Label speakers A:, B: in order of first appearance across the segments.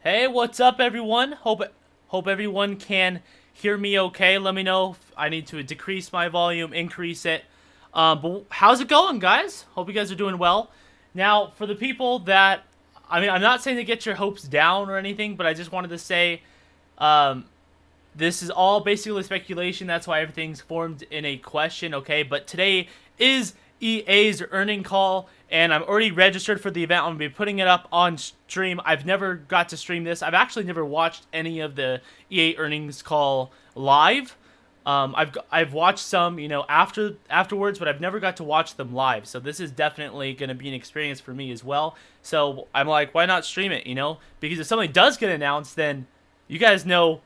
A: Hey, what's up, everyone? Hope everyone can hear me okay. Let me know if I need to decrease my volume, increase it. But how's it going, guys? Hope you guys are doing well. Now, for the people that, I'm not saying to get your hopes down or anything, but I just wanted to say, um, this is all basically speculation. That's why everything's formed in a question, okay? But today is EA's earning call, and I'm already registered for the event. I'm going to be putting it up on stream. I've never got to stream this. I've actually never watched any of the EA earnings call live. I've watched some, afterwards, but I've never got to watch them live. So this is definitely going to be an experience for me as well. So I'm like, why not stream it, Because if something does get announced, then you guys know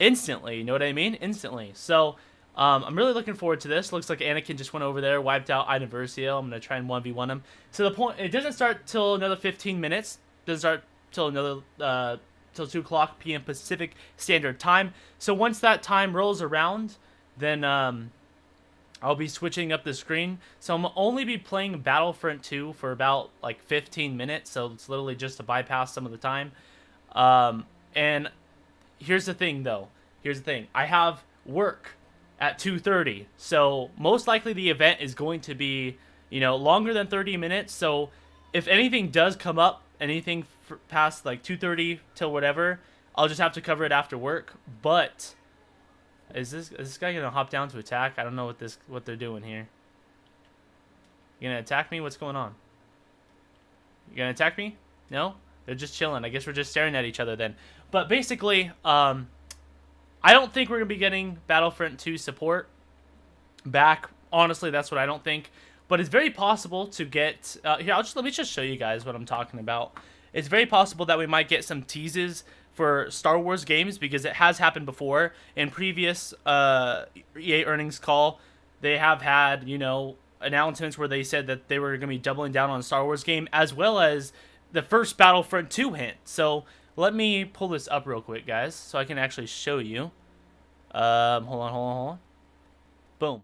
A: instantly, you know what I mean? Instantly. So, I'm really looking forward to this. Looks like Anakin just went over there, wiped out Inuversio. I'm going to try and 1v1 him. So the point, it doesn't start till another 15 minutes. It doesn't start till till 2 o'clock p.m. Pacific Standard Time. So once that time rolls around, then, I'll be switching up the screen. So I'm only be playing Battlefront 2 for about, like, 15 minutes. So it's literally just to bypass some of the time. And here's the thing, though. Here's the thing. I have work at 2:30, so most likely the event is going to be, longer than 30 minutes. So if anything does come up, anything past like 2:30 till whatever, I'll just have to cover it after work. But is this guy gonna hop down to attack? I don't know what they're doing here. You gonna attack me? What's going on? You gonna attack me? No? They're just chilling. I guess we're just staring at each other then. But basically, I don't think we're going to be getting Battlefront 2 support back. Honestly, that's what I don't think. But it's very possible to get... here, let me just show you guys what I'm talking about. It's very possible that we might get some teases for Star Wars games, because it has happened before. In previous EA earnings call, they have had, announcements where they said that they were going to be doubling down on a Star Wars game, as well as the first Battlefront 2 hint. So let me pull this up real quick, guys, so I can actually show you. Hold on. Boom.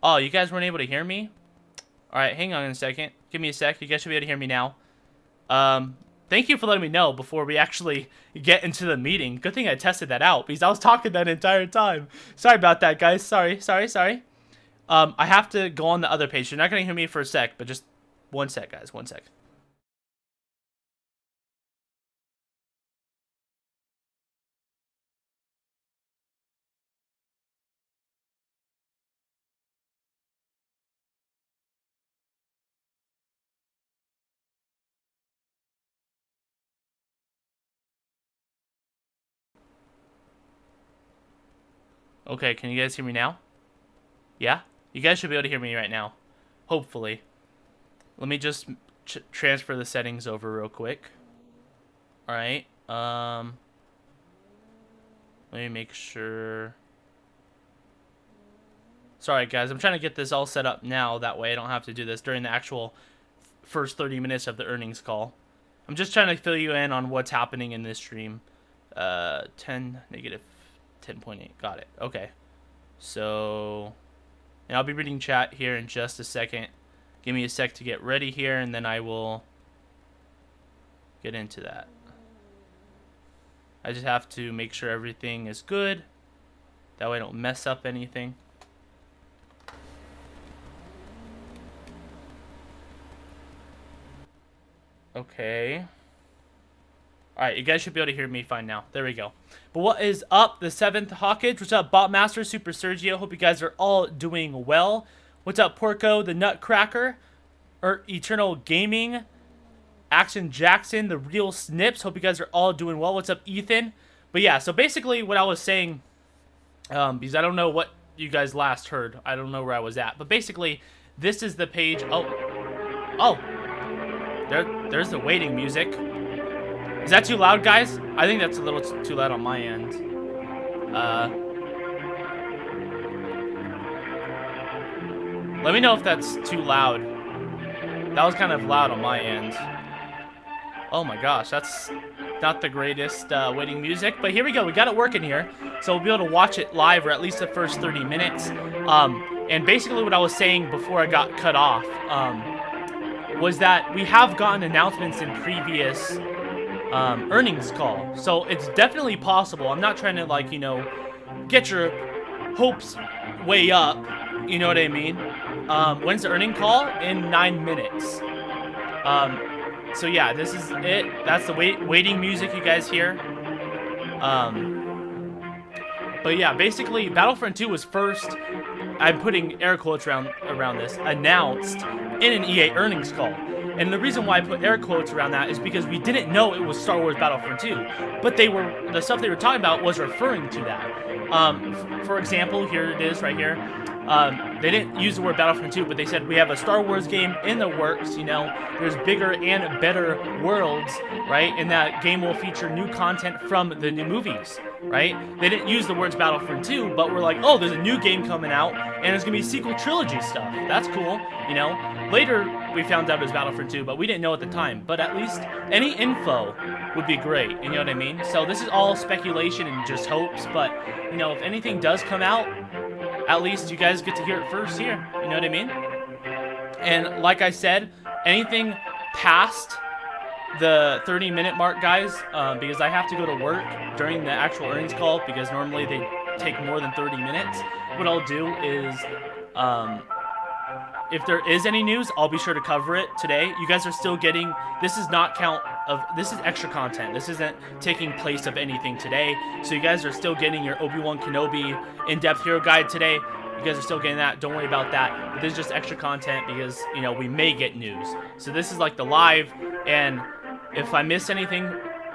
A: Oh, you guys weren't able to hear me? Alright, hang on a second. Give me a sec. You guys should be able to hear me now. Thank you for letting me know before we actually get into the meeting. Good thing I tested that out, because I was talking that entire time. Sorry about that, guys. Sorry. I have to go on the other page. You're not going to hear me for a sec, but just 1 sec, guys. 1 sec. Okay, can you guys hear me now? Yeah? You guys should be able to hear me right now. Hopefully. Let me just transfer the settings over real quick. Alright. Let me make sure. Sorry, guys. I'm trying to get this all set up now. That way I don't have to do this during the actual first 30 minutes of the earnings call. I'm just trying to fill you in on what's happening in this stream. 10, negative 10.8. Got it. Okay. So, and I'll be reading chat here in just a second. Give me a sec to get ready here, and then I will get into that. I just have to make sure everything is good. That way I don't mess up anything. Okay. Alright, you guys should be able to hear me fine now. There we go. But what is up? The 7th Hawkage. What's up, Botmaster, Super Sergio? Hope you guys are all doing well. What's up, Porco, the Nutcracker? Eternal Gaming. Action Jackson, the Real Snips. Hope you guys are all doing well. What's up, Ethan? But yeah, so basically what I was saying, because I don't know what you guys last heard. I don't know where I was at. But basically, this is the page. Oh. There's the waiting music. Is that too loud, guys? I think that's a little too loud on my end. Let me know if that's too loud. That was kind of loud on my end. Oh my gosh, that's not the greatest waiting music. But here we go. We got it working here. So we'll be able to watch it live, or at least the first 30 minutes. And basically what I was saying before I got cut off was that we have gotten announcements in previous earnings call. So it's definitely possible. I'm not trying to, like, you know, get your hopes way up. You know what I mean? When's the earning call? In 9 minutes. So yeah, this is it. That's the waiting music you guys hear. But yeah, basically Battlefront 2 was first, I'm putting air quotes around this, announced in an EA earnings call. And the reason why I put air quotes around that is because we didn't know it was Star Wars Battlefront 2, but the stuff they were talking about was referring to that. For example, here it is right here. They didn't use the word Battlefront 2, but they said we have a Star Wars game in the works, you know, there's bigger and better worlds, right? And that game will feature new content from the new movies, right? They didn't use the words Battlefront 2, but we're like, oh, there's a new game coming out, and there's gonna be sequel trilogy stuff. That's cool, you know? Later, we found out it was Battlefront 2, but we didn't know at the time. But at least any info would be great, you know what I mean? So this is all speculation and just hopes, but, you know, if anything does come out, at least you guys get to hear it first here. You know what I mean? And like I said, anything past the 30-minute mark, guys, because I have to go to work during the actual earnings call, because normally they take more than 30 minutes. What I'll do is, if there is any news, I'll be sure to cover it today. You guys are still getting, this is extra content. This isn't taking place of anything today. So you guys are still getting your Obi-Wan Kenobi in-depth hero guide today. You guys are still getting that. Don't worry about that. But this is just extra content because, you know, we may get news. So this is like the live, and if I miss anything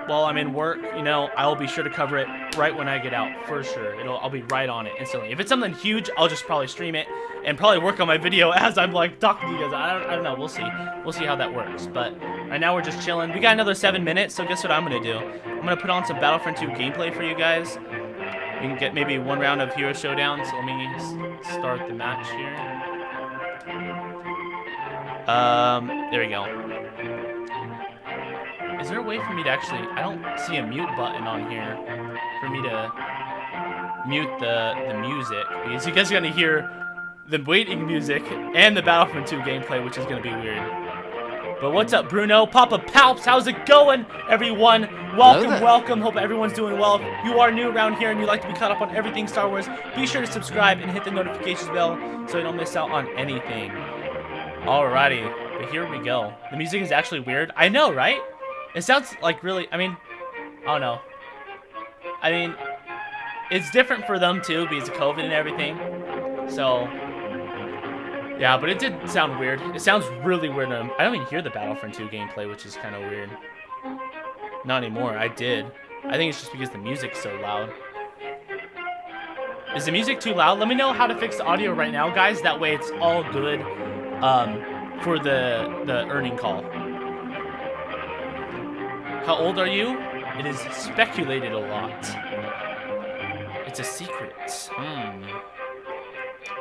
A: while I'm in work, you know, I'll be sure to cover it right when I get out, for sure. I'll be right on it instantly. If it's something huge, I'll just probably stream it and probably work on my video as I'm like talking to you guys. I don't know. We'll see. We'll see how that works. But right now we're just chilling. We got another 7 minutes, so guess what I'm gonna do? I'm gonna put on some Battlefront 2 gameplay for you guys. We can get maybe one round of Hero Showdown. So let me start the match here. There we go. Is there a way for me to actually... I don't see a mute button on here for me to mute the music, because you guys are going to hear the waiting music and the Battlefront 2 gameplay, which is going to be weird. But what's up, Bruno? Papa Palps, how's it going, everyone? Welcome. Hope everyone's doing well. If you are new around here and you like to be caught up on everything Star Wars, be sure to subscribe and hit the notifications bell so you don't miss out on anything. Alrighty, but here we go. The music is actually weird. I know, right? It sounds like really, I mean, I don't know. I mean, it's different for them too because of COVID and everything. So, yeah, but it did sound weird. It sounds really weird. I don't even hear the Battlefront 2 gameplay, which is kind of weird. Not anymore. I did. I think it's just because the music's so loud. Is the music too loud? Let me know how to fix the audio right now, guys. That way it's all good for the earning call. How old are you? It is speculated a lot. It's a secret.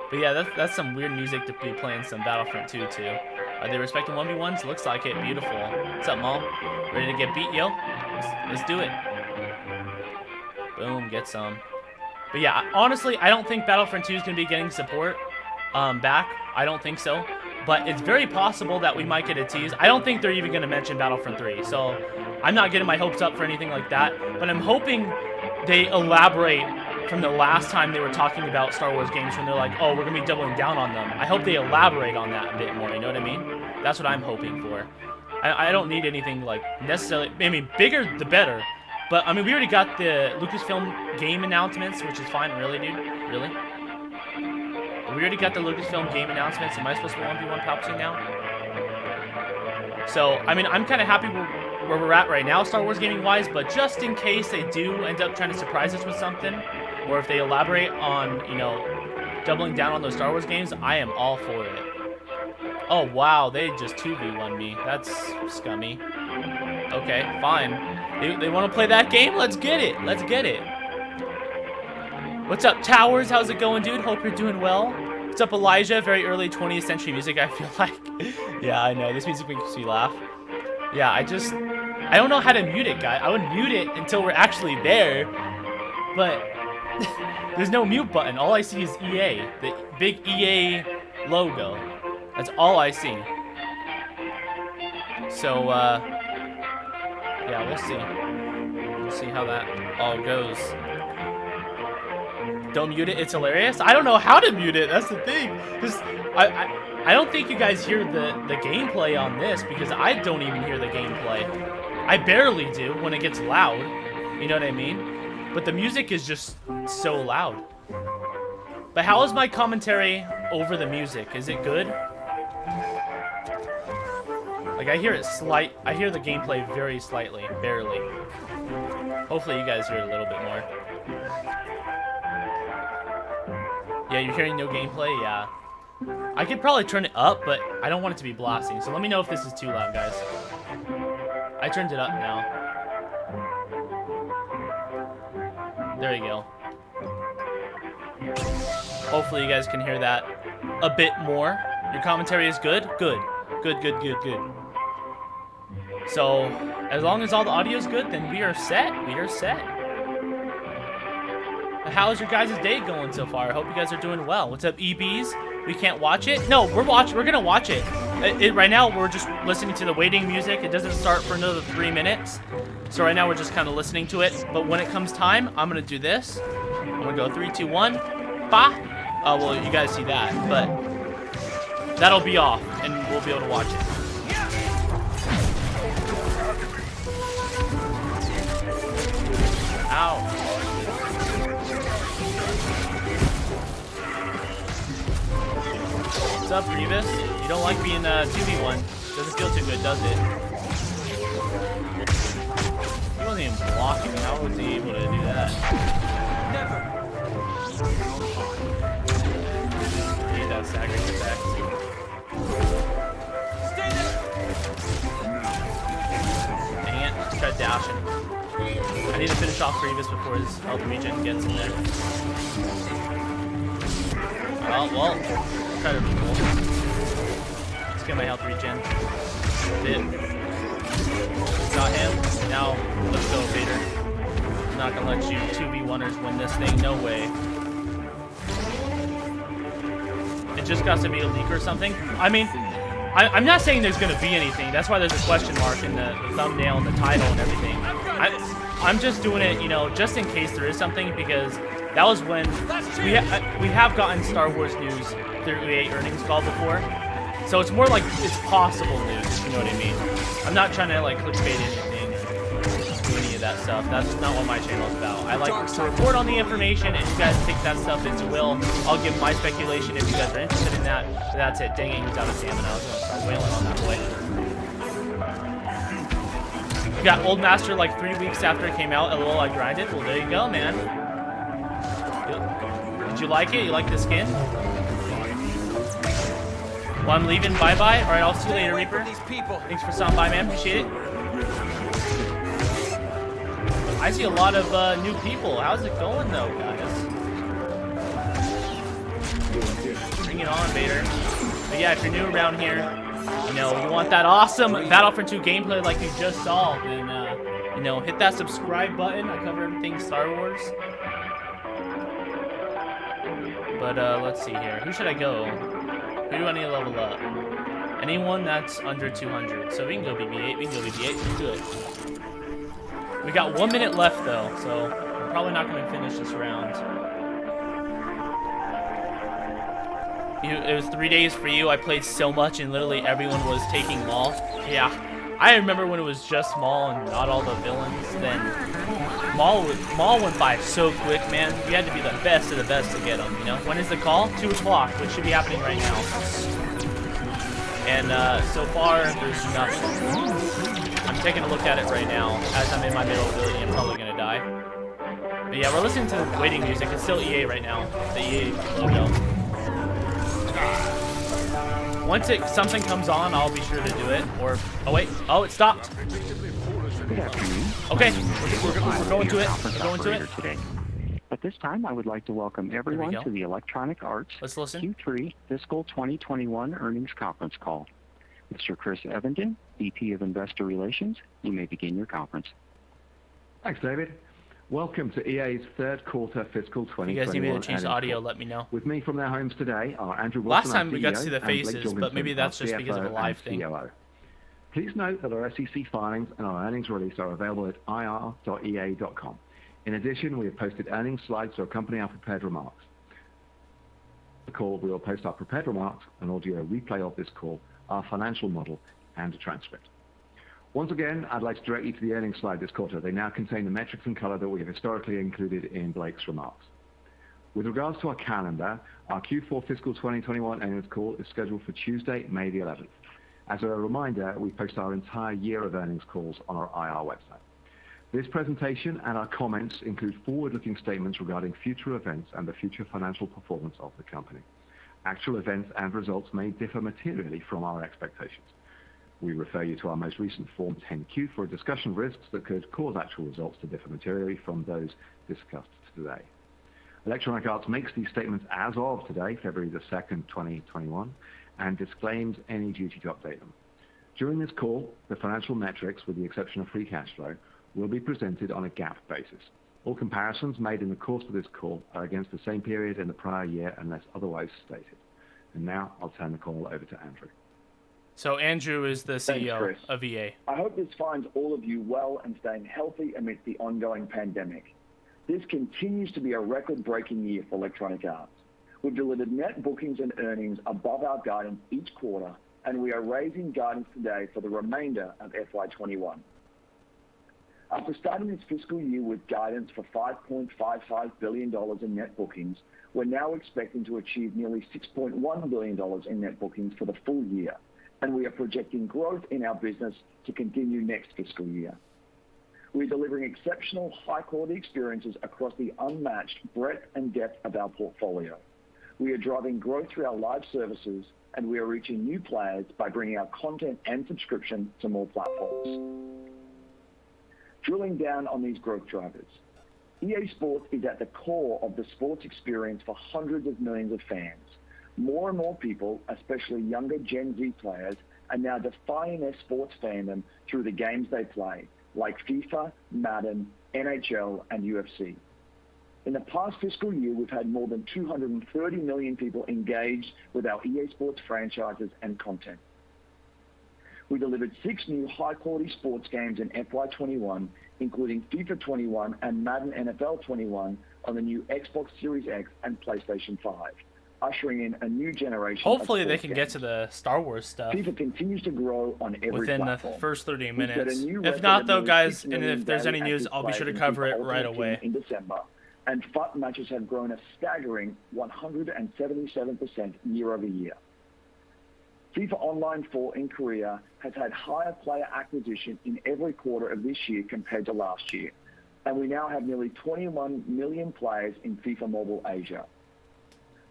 A: But yeah, that's some weird music to be playing some Battlefront 2 too. Are they respecting 1v1s? Looks like it. Beautiful. What's up, Mom? Ready to get beat, yo? Let's do it. Boom, get some. But yeah, honestly, I don't think Battlefront 2 is going to be getting support. back. I don't think so. But it's very possible that we might get a tease. I don't think they're even going to mention Battlefront 3. So I'm not getting my hopes up for anything like that. But I'm hoping they elaborate from the last time they were talking about Star Wars games when they're like, oh, we're going to be doubling down on them. I hope they elaborate on that a bit more. You know what I mean? That's what I'm hoping for. I don't need anything like necessarily. I mean, bigger the better. But I mean, we already got the Lucasfilm game announcements, which is fine. Really, dude? Really? We already got the Lucasfilm game announcements. Am I supposed to 1v1 Palpatine now? So, I mean, I'm kind of happy where we're at right now, Star Wars gaming-wise, but just in case they do end up trying to surprise us with something, or if they elaborate on, you know, doubling down on those Star Wars games, I am all for it. Oh, wow, they just 2v1 me. That's scummy. Okay, fine. They want to play that game? Let's get it. Let's get it. What's up, Towers? How's it going, dude? Hope you're doing well. What's up, Elijah? Very early 20th century music, I feel like. Yeah, I know. This music makes me laugh. Yeah, I don't know how to mute it, guys. I would mute it until we're actually there, but there's no mute button. All I see is EA, the big EA logo. That's all I see. So, yeah, we'll see. We'll see how that all goes. Don't mute it. It's hilarious. I don't know how to mute it. That's the thing. Just I don't think you guys hear the gameplay on this because I don't even hear the gameplay. I barely do when it gets loud. You know what I mean? But the music is just so loud. But how is my commentary over the music? Is it good? Like I hear it I hear the gameplay very slightly, barely. Hopefully you guys hear it a little bit more. Yeah, you're hearing no gameplay? Yeah. I could probably turn it up, but I don't want it to be blasting. So let me know if this is too loud, guys. I turned it up now. There you go. Hopefully you guys can hear that a bit more. Your commentary is good? Good. Good, good, good, good. So, as long as all the audio is good, then we are set. We are set. How's your guys' day going so far? I hope you guys are doing well. What's up, EBs? We can't watch it? No, we're gonna watch it. Right now, we're just listening to the waiting music. It doesn't start for another 3 minutes. So right now, we're just kind of listening to it. But when it comes time, I'm gonna do this. I'm gonna go 3, 2, 1. Bah! Well, you guys see that, but that'll be off, and we'll be able to watch it. Ow. What's up, Grievous? You don't like being 2v1. Doesn't feel too good, does it? He wasn't even blocking. How was he able to do that? Never. Need that staggering attack. Stay there. Dang it. Tried dashing. I need to finish off Grievous before his health regen gets in there. Oh, well. Try to be cool. Let's get my health regen. Did. Got him. Now, let's go, Vader. I'm not gonna let you 2v1ers win this thing. No way. It just got to be a leak or something. I mean, I'm not saying there's gonna be anything. That's why there's a question mark in the thumbnail and the title and everything. I'm just doing it, you know, just in case there is something, because that was when we have gotten Star Wars news through EA earnings call before, so it's more like it's possible news. You know what I mean? I'm not trying to like clickbait anything or do any of that stuff. That's not what my channel is about. I like to report on the information, and you guys take that stuff as you will. I'll give my speculation if you guys are interested in that. But that's it. Dang it, he's out of stamina. I was gonna start wailing on that boy. You got Old Master like 3 weeks after it came out. LOL, I grinded. Well, there you go, man. Did you like it? You like the skin? Well, I'm leaving. Bye-bye. All right, I'll see you later, Reaper. Thanks for stopping by, man. Appreciate it. I see a lot of new people. How's it going, though, guys? Bring it on, Vader. But yeah, if you're new around here, you know, you want that awesome Battlefront 2 gameplay like you just saw, then, you know, hit that subscribe button. I cover everything Star Wars. But let's see here. Who should I go? Who do I need to level up? Anyone that's under 200. So we can go BB-8. We can go BB-8. Let's do it. We got 1 minute left though, so I'm probably not going to finish this round. It was 3 days for you. I played so much and literally everyone was taking Maul. Yeah, I remember when it was just Maul and not all the villains. Then Maul went by so quick, man. You had to be the best of the best to get him, you know? When is the call? 2 o'clock, which should be happening right now. And so far, there's nothing. I'm taking a look at it right now. As I'm in my middle ability, I'm probably going to die. But yeah, we're listening to the waiting music. It's still EA right now. The EA logo. Once something comes on, I'll be sure to do it. Or, oh wait, oh, it stopped.
B: Good afternoon.
A: Okay, we're going to it. We're going to it.
B: Today. At this time, I would like to welcome everyone to the Electronic Arts Q3 Fiscal 2021 Earnings Conference Call. Mr. Chris Evenden, VP of Investor Relations, you may begin your conference.
C: Thanks, David. Welcome to EA's third quarter fiscal 2021.
A: If you guys need me to change the audio, let me know.
C: With me from their homes today are Andrew Wilson,
A: last time
C: our
A: we got to
C: CEO,
A: see the faces, but maybe that's just because of a live thing.
C: COO. Please note that our SEC filings and our earnings release are available at ir.ea.com. In addition, we have posted earnings slides to accompany our prepared remarks. The call, we will post our prepared remarks, an audio replay of this call, our financial model, and a transcript. Once again, I'd like to direct you to the earnings slide this quarter. They now contain the metrics and color that we have historically included in Blake's remarks. With regards to our calendar, our Q4 fiscal 2021 earnings call is scheduled for Tuesday, May the 11th. As a reminder, we post our entire year of earnings calls on our IR website. This presentation and our comments include forward-looking statements regarding future events and the future financial performance of the company. Actual events and results may differ materially from our expectations. We refer you to our most recent Form 10-Q for a discussion of risks that could cause actual results to differ materially from those discussed today. Electronic Arts makes these statements as of today, February the 2nd, 2021, and disclaims any duty to update them. During this call, the financial metrics, with the exception of free cash flow, will be presented on a GAAP basis. All comparisons made in the course of this call are against the same period in the prior year unless otherwise stated. And now I'll turn the call over to Andrew.
A: So Andrew is the CEO of EA.
D: I hope this finds all of you well and staying healthy amidst the ongoing pandemic. This continues to be a record-breaking year for Electronic Arts. We've delivered net bookings and earnings above our guidance each quarter, and we are raising guidance today for the remainder of FY21. After starting this fiscal year with guidance for $5.55 billion in net bookings, we're now expecting to achieve nearly $6.1 billion in net bookings for the full year, and we are projecting growth in our business to continue next fiscal year. We're delivering exceptional high-quality experiences across the unmatched breadth and depth of our portfolio. We are driving growth through our live services, and we are reaching new players by bringing our content and subscription to more platforms. Drilling down on these growth drivers, EA Sports is at the core of the sports experience for hundreds of millions of fans. More and more people, especially younger Gen Z players, are now defining their sports fandom through the games they play, like FIFA, Madden, NHL, and UFC. In the past fiscal year, we've had more than 230 million people engaged with our EA Sports franchises and content. We delivered 6 new high-quality sports games in FY21, including FIFA 21 and Madden NFL 21 on the new Xbox Series X and PlayStation 5. Ushering in a new generation.
A: Hopefully they can get to the Star Wars stuff.
D: FIFA continues to grow on every
A: within
D: platform.
A: the first 30 minutes. If not, though, guys, and if there's any news, I'll be sure to cover it right away.
D: In December, and FUT matches have grown a staggering 177% year over year. FIFA Online 4 in Korea has had higher player acquisition in every quarter of this year compared to last year, and we now have nearly 21 million players in FIFA Mobile Asia.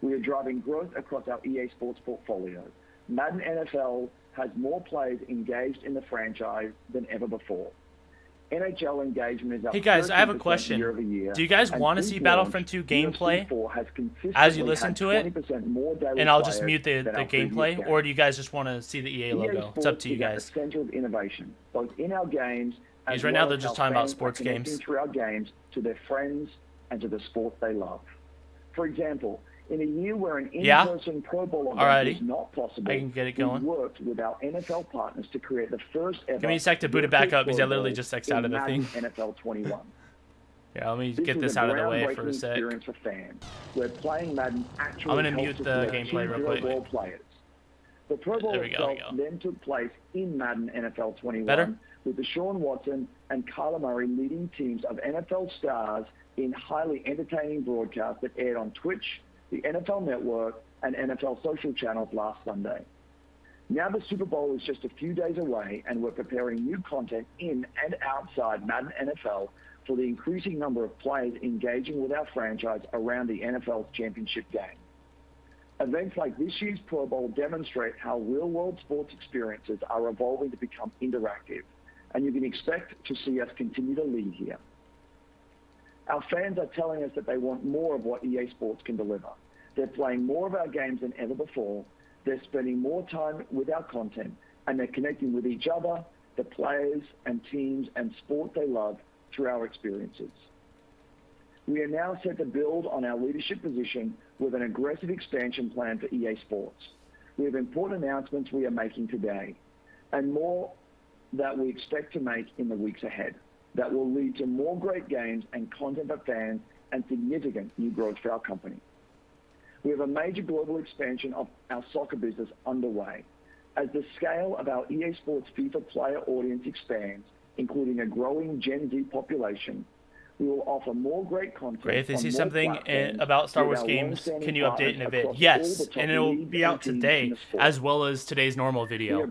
D: We are driving growth across our EA Sports portfolio. Madden NFL has more players engaged in the franchise than ever before. NHL engagement is up.
A: Hey guys, I have a question.
D: Year over year,
A: do you guys want to see Battlefront 2 gameplay as you listen to it? And I'll just mute the gameplay, or do you guys just want to see the EA logo? It's up to you guys.
D: The center of innovation, both in our games.
A: Because right now they're just talking about sports games.
D: Through our games to their friends and to the sport they love. For example, in a year where an in-person Pro Bowl event is not possible,
A: I can get it going.
D: we worked with our NFL partners to create the first ever.
A: Give me a sec to boot it back up because I literally just X'd out of the thing.
D: NFL 21.
A: Yeah, let me get this out of the way for a sec.
D: Experience for fans, where playing Madden actually
A: I'm going to mute the gameplay real quick.
D: Players. The Pro Bowl itself then took place in Madden NFL 21 with Deshaun Watson and Kyler Murray leading teams of NFL stars in highly entertaining broadcasts that aired on Twitch, the NFL Network, and NFL social channels last Sunday. Now the Super Bowl is just a few days away, and we're preparing new content in and outside Madden NFL for the increasing number of players engaging with our franchise around the NFL's championship game. Events like this year's Pro Bowl demonstrate how real-world sports experiences are evolving to become interactive, and you can expect to see us continue to lead here. Our fans are telling us that they want more of what EA Sports can deliver. They're playing more of our games than ever before, they're spending more time with our content, and they're connecting with each other, the players and teams and sport they love through our experiences. We are now set to build on our leadership position with an aggressive expansion plan for EA Sports. We have important announcements we are making today, and more that we expect to make in the weeks ahead, that will lead to more great games and content for fans and significant new growth for our company. We have a major global expansion of our soccer business underway. As the scale of our EA Sports FIFA player audience expands, including a growing Gen Z population, we will offer more great content.
A: Great. If they see something about Star Wars games, can you update in a bit? Yes, and it will be out today, as well as today's normal video.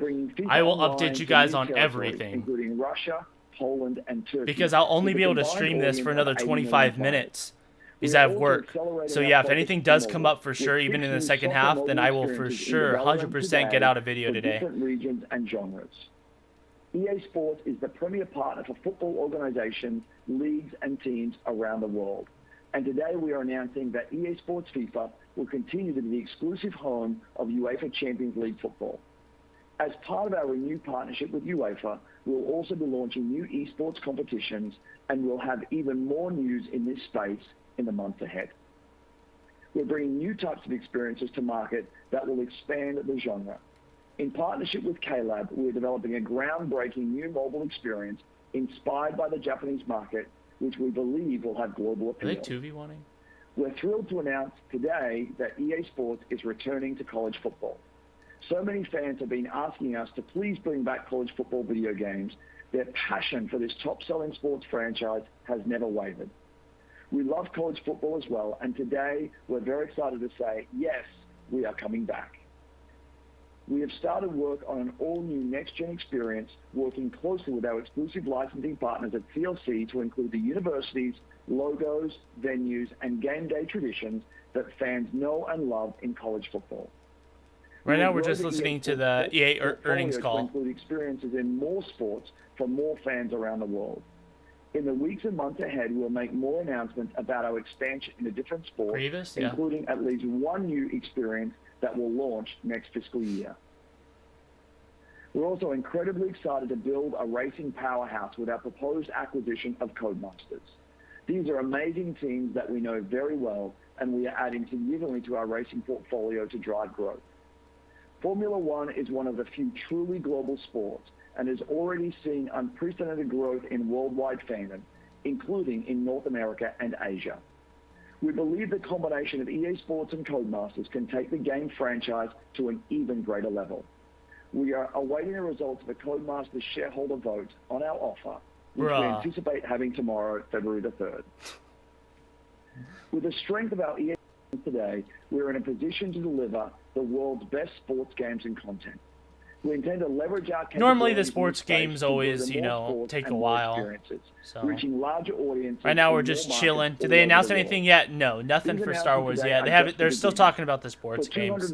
A: I will update you guys on everything,
D: including Russia, Poland, and Turkey.
A: Because I'll only be able to stream this for another 25 minutes. Because I have work. So yeah, if anything does come up for sure, even in the second half, then I will for sure 100% get out a video today.
D: Different regions and genres. EA Sports is the premier partner for football organizations, leagues, and teams around the world. And today we are announcing that EA Sports FIFA will continue to be the exclusive home of UEFA Champions League football. As part of our renewed partnership with UEFA, we will also be launching new esports competitions, and we'll have even more news in this space in the months ahead. We're bringing new types of experiences to market that will expand the genre. In partnership with K-Lab, we're developing a groundbreaking new mobile experience inspired by the Japanese market, which we believe will have global appeal.
A: Are they 2v1ing?
D: We're thrilled to announce today that EA Sports is returning to college football. So many fans have been asking us to please bring back college football video games. Their passion for this top-selling sports franchise has never wavered. We love college football as well, and today we're very excited to say, yes, we are coming back. We have started work on an all-new next-gen experience, working closely with our exclusive licensing partners at CLC to include the universities, logos, venues, and game day traditions that fans know and love in college football.
A: Right now we're just listening to the EA earnings call.
D: To include experiences in more sports for more fans around the world. In the weeks and months ahead, we'll make more announcements about our expansion into different sports, including at least one new experience that will launch next fiscal year. We're also incredibly excited to build a racing powerhouse with our proposed acquisition of Codemasters. These are amazing teams that we know very well, and we are adding significantly to our racing portfolio to drive growth. Formula One is one of the few truly global sports and is already seeing unprecedented growth in worldwide fandom, including in North America and Asia. We believe the combination of EA Sports and Codemasters can take the game franchise to an even greater level. We are awaiting the results of the Codemasters shareholder vote on our offer, which we anticipate having tomorrow, February the 3rd. With the strength of our EA today, we're in a position to deliver the world's best sports games and content. We intend to leverage our
A: normally the sports games always, you know, take a while. So
D: reaching larger audiences.
A: Right now we're just chilling. Did they announce anything yet? No, nothing for Star Wars yet. They haven't. They're still talking about the sports games.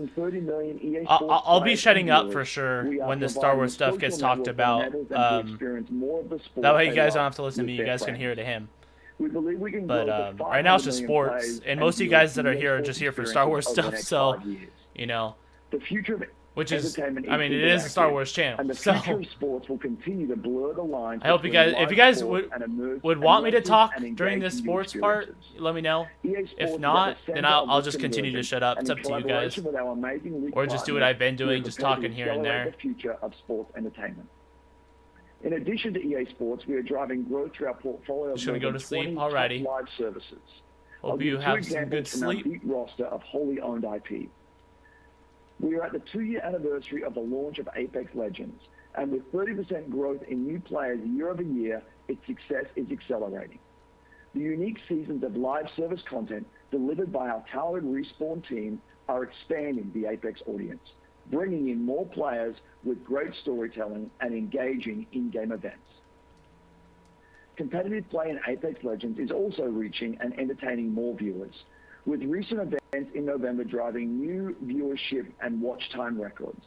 A: I'll be shutting up for sure when the Star Wars stuff gets talked about. That way you guys don't have to listen to me. You guys can hear to him. But right now it's just sports, and most of you guys that are here are just here for Star Wars stuff. So, you know.
D: The future of
A: Which is,
D: Entertainment
A: I mean, it is a Star Wars channel.
D: And the
A: so
D: future of sports will continue to blur the lines.
A: I hope you guys, if you guys would want me to talk during this sports part, let me know. If not, then I'll just continue to shut up. It's up to you guys. Or just do what I've been doing, just talking here and there.
D: The future of sports entertainment. In addition to EA Sports, we are driving growth through our portfolio of
A: Should we go to sleep already?
D: Live services.
A: Hope you have some good sleep.
D: Deep roster of wholly owned IP. We are at the 2-year anniversary of the launch of Apex Legends, and with 30% growth in new players year over year, its success is accelerating. The unique seasons of live service content delivered by our talented Respawn team are expanding the Apex audience, bringing in more players with great storytelling and engaging in-game events. Competitive play in Apex Legends is also reaching and entertaining more viewers, with recent events in November driving new viewership and watch time records.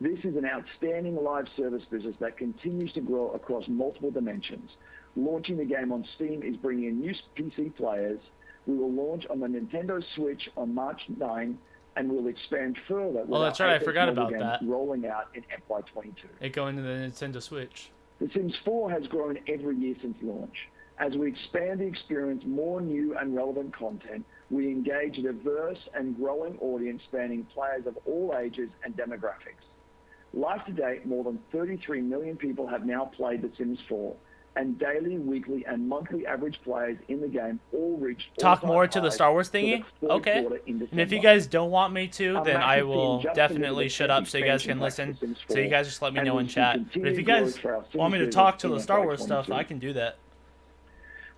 D: This is an outstanding live service business that continues to grow across multiple dimensions. Launching the game on Steam is bringing in new PC players. We will launch on the Nintendo Switch on March 9, and we'll expand further.
A: Oh, that's right. I forgot about that.
D: Rolling out in FY22.
A: It going to the Nintendo Switch.
D: The Sims 4 has grown every year since launch. As we expand the experience, more new and relevant content, we engage a diverse and growing audience spanning players of all ages and demographics. Live to date, more than 33 million people have now played The Sims 4, and daily, weekly, and monthly average players in the game all reached.
A: Talk more to the Star Wars thingy? Okay. And if you guys don't want me to, then I will definitely shut up so you guys can listen. So you guys just let me know in chat. But if you guys want me to talk to the Star Wars stuff, I can do that.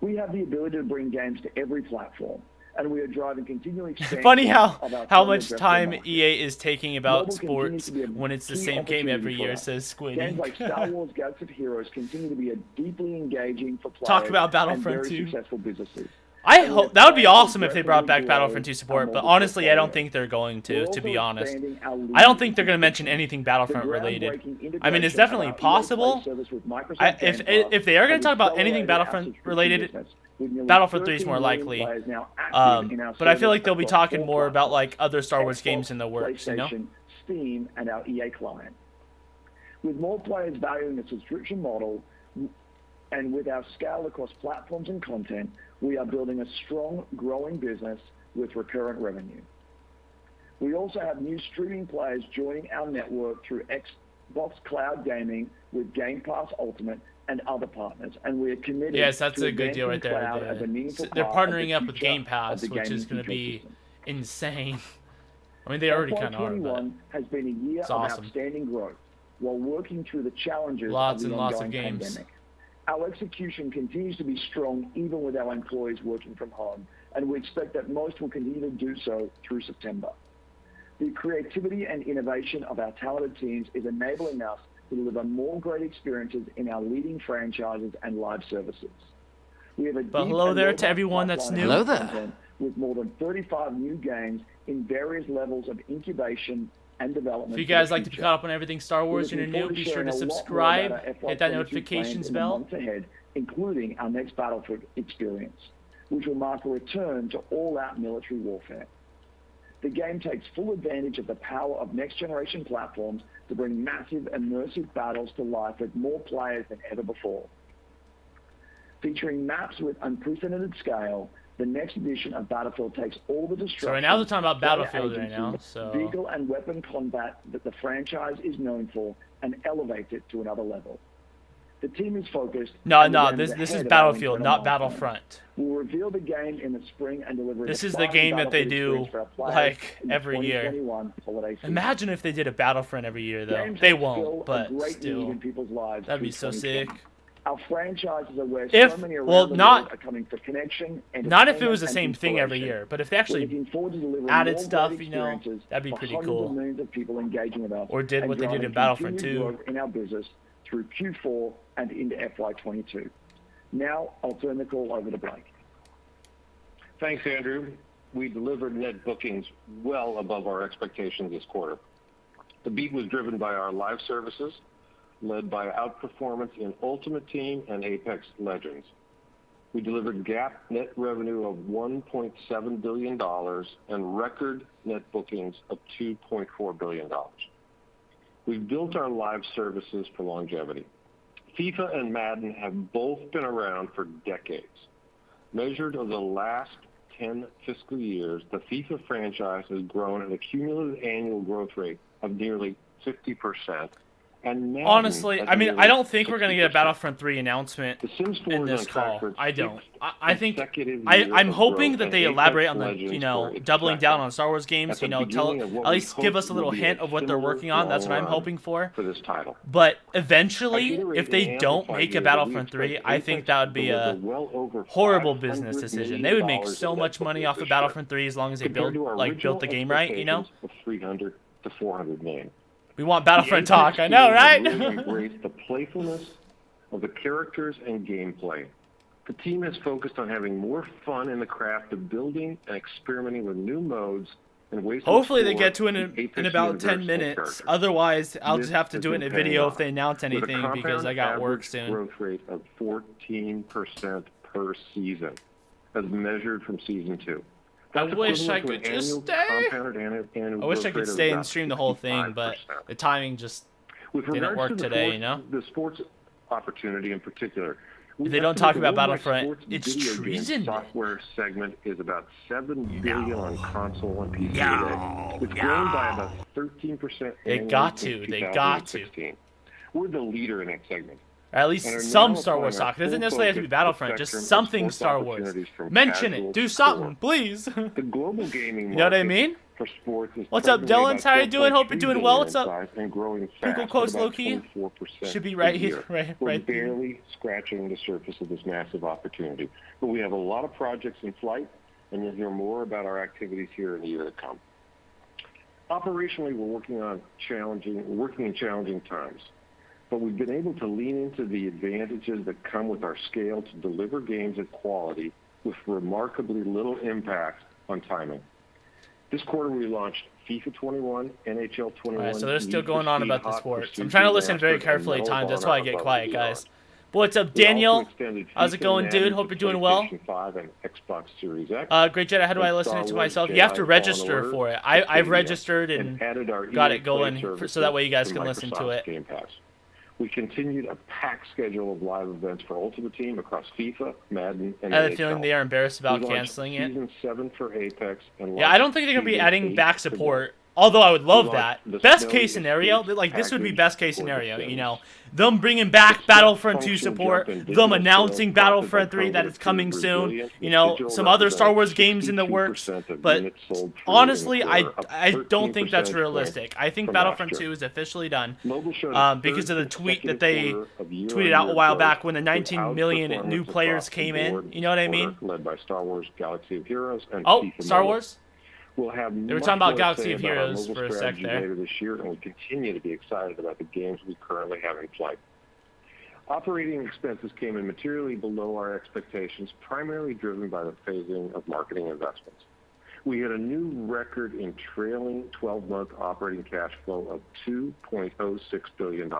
D: We have the ability to bring games to every platform, and we are driving continual expansion.
A: Funny how much time EA is taking about sports when it's the same game every year, says Squid.
D: Games like Star Wars Galaxy of Heroes continue to be a deeply engaging for players.
A: Talk about Battlefront 2.
D: Successful businesses.
A: I hope that would be awesome if they brought back Battlefront 2 support, but honestly, I don't think they're going to be honest. I don't think they're going to mention anything Battlefront related. I mean, it's definitely possible. If they are going to talk about anything Battlefront related, Battlefront 3 is more likely. But I feel like they'll be talking more about like other Star Wars games in the works, you know?
D: Steam and our EA client. With more players valuing the subscription model, and with our scale across platforms and content, we are building a strong, growing business with recurrent revenue. We also have new streaming players joining our network through Xbox Cloud Gaming with Game Pass Ultimate and other partners, and we are committed.
A: Yes, that's
D: to
A: a good deal right there. They're partnering up with Game Pass, which is going to be insane. I mean, they already kind of are. But
D: has been a year of outstanding growth while working through the challenges of the ongoing pandemic. Our execution continues to be strong even with our employees working from home, and we expect that most will continue to do so through September. The creativity and innovation of our talented teams is enabling us to deliver more great experiences in our leading franchises and live services. We have a
A: but hello there to everyone that's new.
E: Hello there.
D: With more than 35 new games in various levels of incubation and development.
A: If you guys like to be caught up on everything Star Wars and you're new, be sure to subscribe, hit that notifications bell.
D: Ahead, including our next Battlefront experience, which will mark a return to all-out military warfare. The game takes full advantage of the power of next-generation platforms to bring massive, immersive battles to life with more players than ever before. Featuring maps with unprecedented scale, the next edition of Battlefield takes all the destruction.
A: So right now they're talking about Battlefield right now. So
D: vehicle and weapon combat that the franchise is known for and elevates it to another level. The team is focused.
A: No, this is Battlefield, not Battlefront.
D: We'll reveal the game in the spring and deliver.
A: This is the game that they do like every year. Imagine if they did a Battlefront every year, though. They won't, but still, that'd be so sick.
D: Our franchises are where so many around the world are coming for connection.
A: Not if it was the same thing every year, but if they actually added stuff, you know, that'd be pretty cool. Or did what they did in Battlefront 2.
D: In our business through Q4 and into FY22. Now I'll turn the call over to Blake.
F: Thanks, Andrew. We delivered net bookings well above our expectations this quarter. The beat was driven by our live services, led by outperformance in Ultimate Team and Apex Legends. We delivered GAAP net revenue of $1.7 billion and record net bookings of $2.4 billion. We've built our live services for longevity. FIFA and Madden have both been around for decades. Measured over the last 10 fiscal years, the FIFA franchise has grown at a cumulative annual growth rate of nearly 50%. And Madden,
A: honestly, I mean, I don't think we're going to get a Battlefront 3 announcement in this call. I don't. I think I'm hoping that they elaborate on the, you know, doubling down on Star Wars games, you know, at least give us a little hint of what they're working on. That's what I'm hoping for.
F: This title.
A: But eventually, if they don't make a Battlefront 3, I think that would be a horrible business decision. They would make so much money off of Battlefront 3 as long as they built the game right, you know?
F: 300 to 400 million.
A: We want Battlefront talk, I know, right?
F: Really embrace the playfulness of the characters and gameplay. The team has focused on having more fun in the craft of building and experimenting with new modes and ways.
A: Hopefully they get to it in about 10 minutes. Otherwise, I'll just have to do it in a video if they announce anything because I got work soon.
F: Growth rate of 14% per season, as measured from season 2.
A: I wish I could just stay. I wish I could stay and stream the whole thing, but the timing just didn't work today, you know?
F: The sports opportunity in particular.
A: If they don't talk about Battlefront, it's treason.
F: Software segment is about $7 billion on console and PC today. It's grown by about 13%.
A: They got to. They got to.
F: We're the leader in that segment.
A: At least some Star Wars talk. It doesn't necessarily have to be Battlefront, just something Star Wars. Mention it. Do something, please.
F: The global gaming
A: you know what I mean?
F: For sports is
A: what's up, Dylan? How are you doing? Hope you're doing well. What's up?
F: Google
A: quotes low-key. Should be right here.
F: We're barely scratching the surface of this massive opportunity. But we have a lot of projects in flight, and you'll hear more about our activities here in the year to come. Operationally, we're working in challenging times. But we've been able to lean into the advantages that come with our scale to deliver games of quality with remarkably little impact on timing. This quarter, we launched FIFA 21, NHL 21.
A: All right, so they're still going on about the sports. I'm trying to listen very carefully at times. That's why I get quiet, guys. But what's up, Daniel? How's it going, dude? Hope you're doing well. Great Jedi, how do I listen it to myself? You have to register for it. I've registered and got it going so that way you guys can listen to it.
F: We continued a packed schedule of live events for Ultimate Team across FIFA, Madden, and
A: I have a feeling they are embarrassed about canceling it.
F: Season 7 for Apex and
A: yeah, I don't think they're going to be adding back support. Although I would love that. Best case scenario, like this would be best case scenario, you know. Them bringing back Battlefront 2 support, them announcing Battlefront 3 that it's coming soon, you know, some other Star Wars games in the works. But honestly, I don't think that's realistic. I think Battlefront 2 is officially done because of the tweet that they tweeted out a while back when the 19 million new players came in. You know what I mean?
F: Led by Star Wars Galaxy of Heroes and
A: Star Wars?
F: We'll have
A: they were talking about Galaxy of Heroes for a sec there.
F: Later this year, and we continue to be excited about the games we currently have in flight. Operating expenses came in materially below our expectations, primarily driven by the phasing of marketing investments. We had a new record in trailing 12-month operating cash flow of $2.06 billion.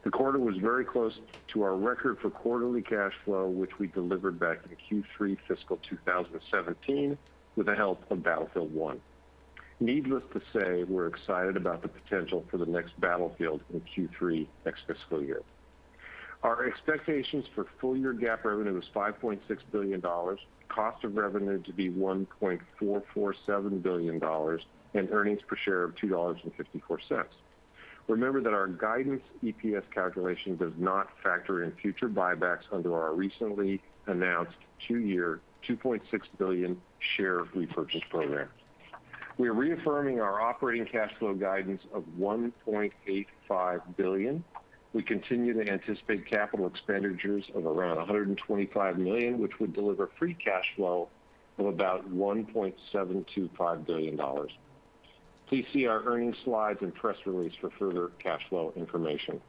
F: The quarter was very close to our record for quarterly cash flow, which we delivered back in Q3 fiscal 2017, with the help of Battlefield 1. Needless to say, we're excited about the potential for the next Battlefield in Q3 next fiscal year. Our expectations for full-year GAAP revenue is $5.6 billion, cost of revenue to be $1.447 billion, and earnings per share of $2.54. Remember that our guidance EPS calculation does not factor in future buybacks under our recently announced 2-year, $2.6 billion share repurchase program. We are reaffirming our operating cash flow guidance of $1.85 billion. We continue to anticipate capital expenditures of around $125 million, which would deliver free cash flow of about $1.725 billion. Please see our earnings slides and press release for further cash flow information.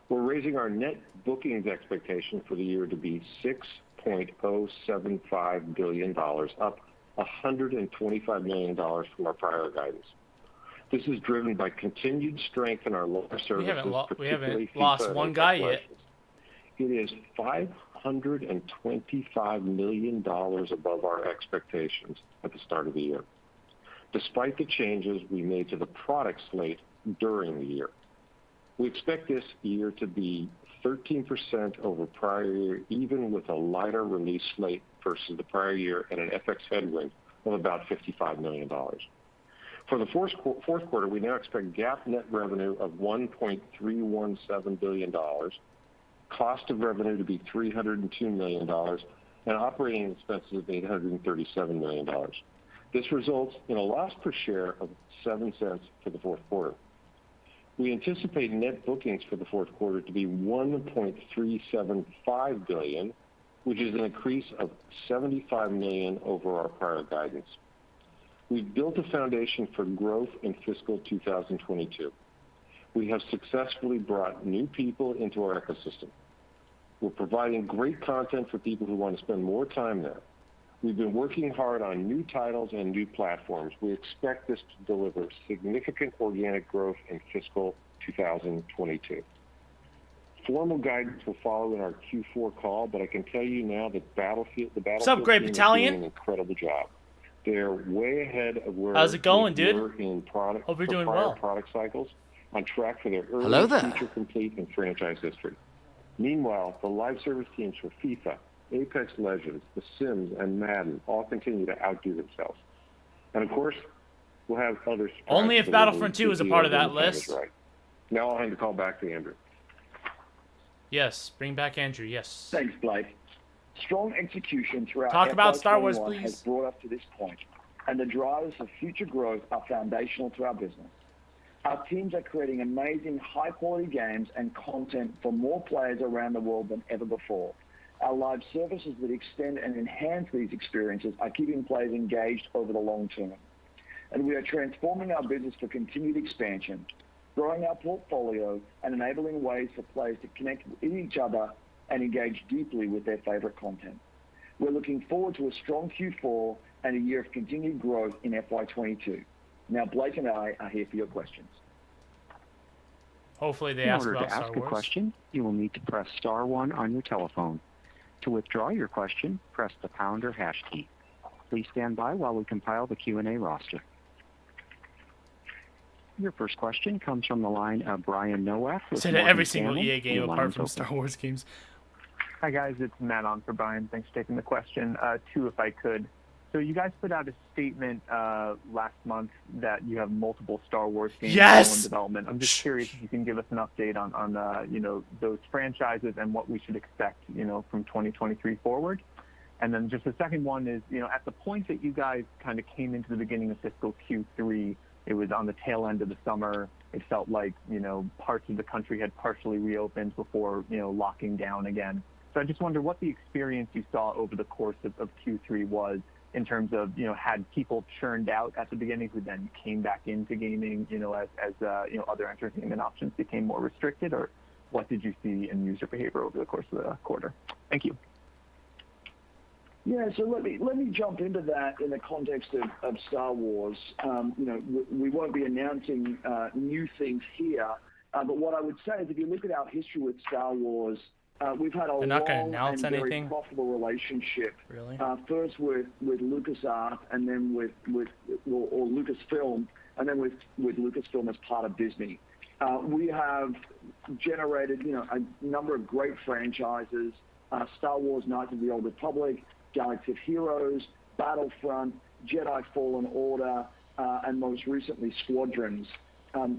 F: We're raising our net bookings expectation for the year to be $6.075 billion, up $125 million from our prior guidance. This is driven by continued strength in our live services.
A: We haven't lost one guy yet.
F: It is $525 million above our expectations at the start of the year. Despite the changes we made to the product slate during the year. We expect this year to be 13% over prior year, even with a lighter release slate versus the prior year and an FX headwind of about $55 million. For the fourth quarter, we now expect GAAP net revenue of $1.317 billion, cost of revenue to be $302 million, and operating expenses of $837 million. This results in a loss per share of 7 cents for the fourth quarter. We anticipate net bookings for the fourth quarter to be $1.375 billion, which is an increase of $75 million over our prior guidance. We've built a foundation for growth in fiscal 2022. We have successfully brought new people into our ecosystem. We're providing great content for people who want to spend more time there. We've been working hard on new titles and new platforms. We expect this to deliver significant organic growth in fiscal 2022. Formal guidance will follow in our Q4 call, but I can tell you now that the Battlefield
A: What's up, Great
F: team
A: Battalion?
F: is doing an incredible job. They're way ahead of where
A: How's it going,
F: we
A: dude?
F: were in
A: Hope you're doing
F: prior
A: well.
F: product cycles, on track for their early
E: Hello there.
F: feature complete in franchise history. Meanwhile, the live service teams for FIFA, Apex Legends, The Sims, and Madden all continue to outdo themselves. And of course, we'll have others.
A: Only if Battlefront 2 is a part of that list.
F: Right. Now I'll hand the call back to Andrew.
A: Yes, bring back Andrew, yes.
D: Thanks, Blake. Strong execution throughout
A: Talk about Star Wars,
D: FY21
A: please.
D: has brought us to this point, and the drivers of future growth are foundational to our business. Our teams are creating amazing, high-quality games and content for more players around the world than ever before. Our live services that extend and enhance these experiences are keeping players engaged over the long term. And we are transforming our business for continued expansion, growing our portfolio and enabling ways for players to connect with each other and engage deeply with their favorite content. We're looking forward to a strong Q4 and a year of continued growth in FY22. Now, Blake and I are here for your questions.
A: Hopefully they
B: In
A: ask
B: order
A: about
B: to
A: Star
B: ask
A: Wars.
B: a question, you will need to press star 1 on your telephone. To withdraw your question, press the pound or hash key. Please stand by while we compile the Q&A roster. Your first question comes from the line of Brian Nowak with
A: Say that
B: Morgan
A: every single
B: Stanley.
A: EA game
B: Your
A: apart
B: line's
A: from
B: open.
A: Star Wars games.
G: Hi guys, it's Matt on for Brian. Thanks for taking the question. Two, if I could. So you guys put out a statement last month that you have multiple Star Wars games still in development. I'm just curious if you can give us an update on those franchises and what we should expect, from 2023 forward. And then just the second one is, at the point that you guys kind of came into the beginning of fiscal Q3, it was on the tail end of the summer. It felt like, parts of the country had partially reopened before, locking down again. So I just wonder what the experience you saw over the course of Q3 was in terms of, had people churned out at the beginning who then came back into gaming, as other entertainment options became more restricted, or what did you see in user behavior over the course of the quarter? Thank you.
D: Yeah, so let me jump into that in the context of Star Wars. We won't be announcing new things here, but what I would say is if you look at our history with Star Wars, we've had a long and very profitable relationship.
A: Really?
D: First with LucasArts, and then with Lucasfilm, and then with Lucasfilm as part of Disney. We have generated, a number of great franchises: Star Wars: Knights of the Old Republic, Galaxy of Heroes, Battlefront, Jedi: Fallen Order, and most recently Squadrons.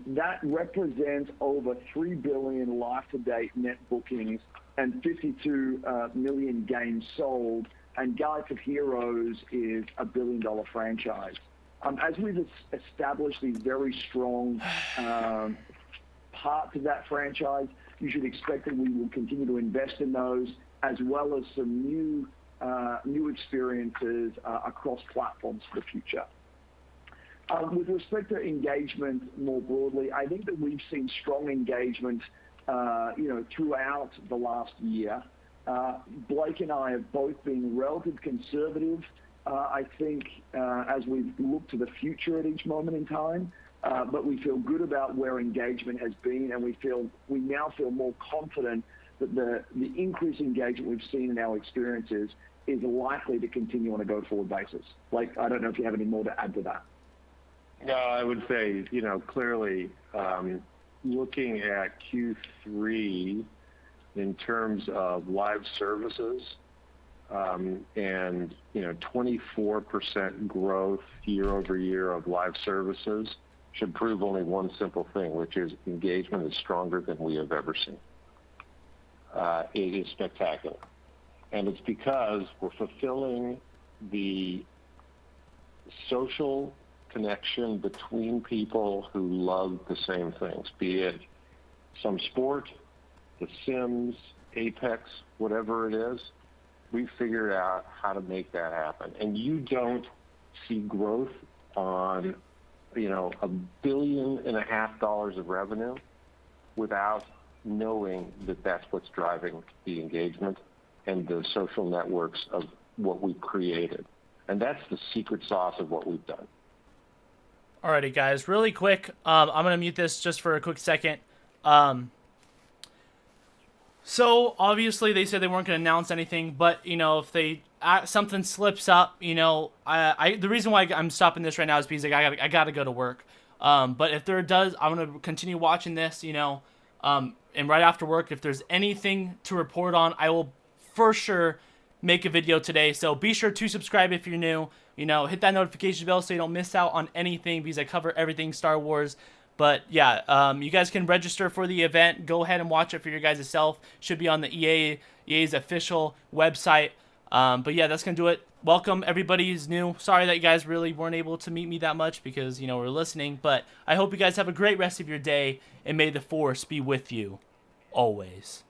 D: That represents over 3 billion life-to-date net bookings and 52 million games sold, and Galaxy of Heroes is a billion-dollar franchise. As we've established these very strong parts of that franchise, you should expect that we will continue to invest in those, as well as some new experiences across platforms for the future. With respect to engagement more broadly, I think that we've seen strong engagement, throughout the last year. Blake and I have both been relatively conservative, I think, as we've looked to the future at each moment in time. But we feel good about where engagement has been, and we now feel more confident that the increased engagement we've seen in our experiences is likely to continue on a go-forward basis. Blake, I don't know if you have any more to add to that.
F: No, I would say, clearly, looking at Q3 in terms of live services, and 24% growth year over year of live services should prove only one simple thing, which is engagement is stronger than we have ever seen. It is spectacular. And it's because we're fulfilling the social connection between people who love the same things, be it some sport, The Sims, Apex, whatever it is. We figured out how to make that happen. And you don't see growth on, $1.5 billion of revenue without knowing that that's what's driving the engagement and the social networks of what we've created. And that's the secret sauce of what we've done.
A: Alrighty, guys, really quick. I'm going to mute this just for a quick second. So obviously they said they weren't going to announce anything, but if they something slips up, the reason why I'm stopping this right now is because I got to go to work. But if there does, I'm going to continue watching this, and right after work, if there's anything to report on, I will for sure make a video today. So be sure to subscribe if you're new. Hit that notification bell so you don't miss out on anything, because I cover everything Star Wars. But yeah, you guys can register for the event. Go ahead and watch it for your guys' self. Should be on the EA's official website. But yeah, that's going to do it. Welcome everybody who's new. Sorry that you guys really weren't able to meet me that much because, we're listening. But I hope you guys have a great rest of your day, and may the Force be with you always.